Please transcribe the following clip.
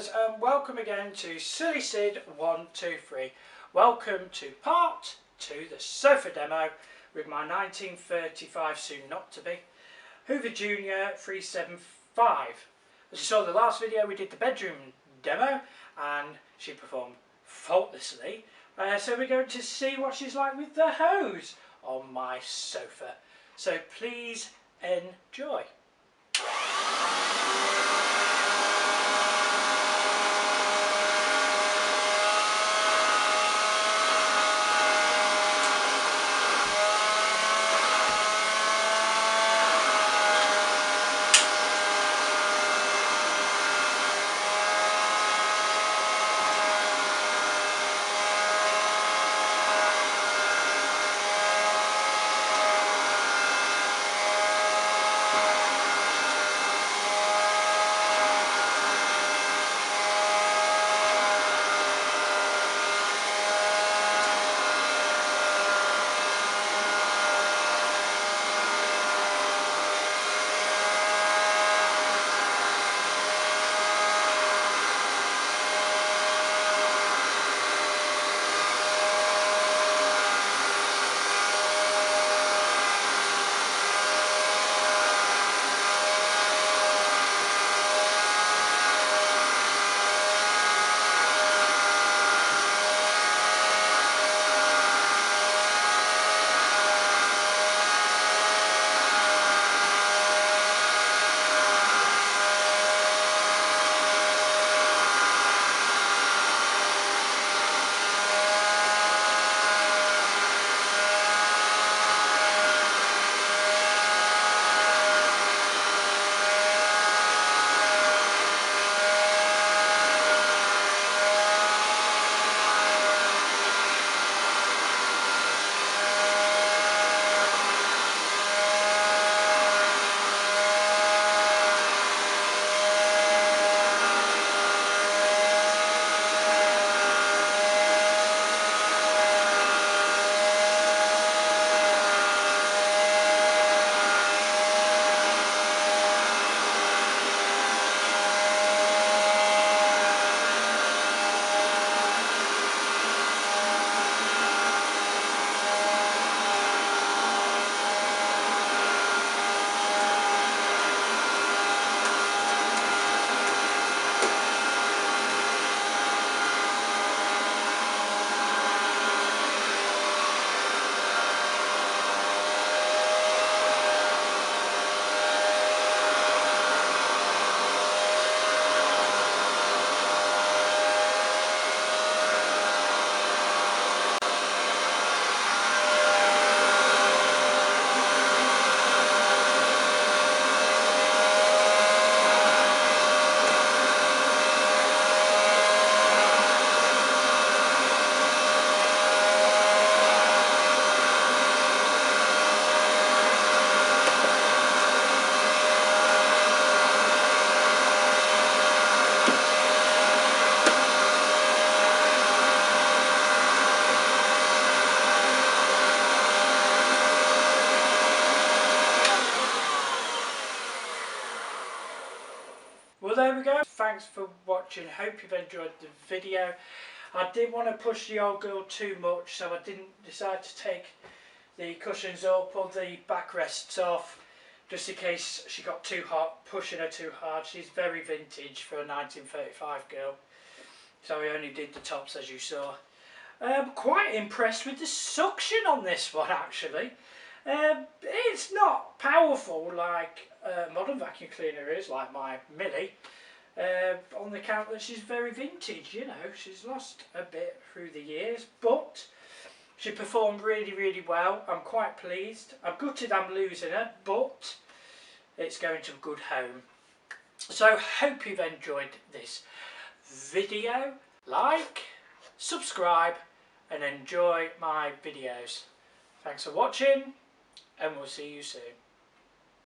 guys, and welcome again to Silly Sid 123. Welcome to part 2, the sofa demo with my 1935 soon not to be Hoover Junior 375. As you saw in the last video, we did the bedroom demo and she performed faultlessly. So we're going to see what she's like with the hose on my sofa. So please enjoy. Well, there we go. Thanks for watching. Hope you've enjoyed the video. I didn't want to push the old girl too much, so I didn't decide to take the cushions up or the backrests off, just in case she got too hot, pushing her too hard. She's very vintage for a 1935 girl, so I only did the tops, as you saw. I'm quite impressed with the suction on this one, actually. It's not powerful like a modern vacuum cleaner is, like my Millie, on the account that she's very vintage, you know. She's lost a bit through the years, but she performed really well. I'm quite pleased. I'm gutted I'm losing her, but it's going to a good home. So hope you've enjoyed this video. Like, subscribe and enjoy my videos. Thanks for watching, and we'll see you soon.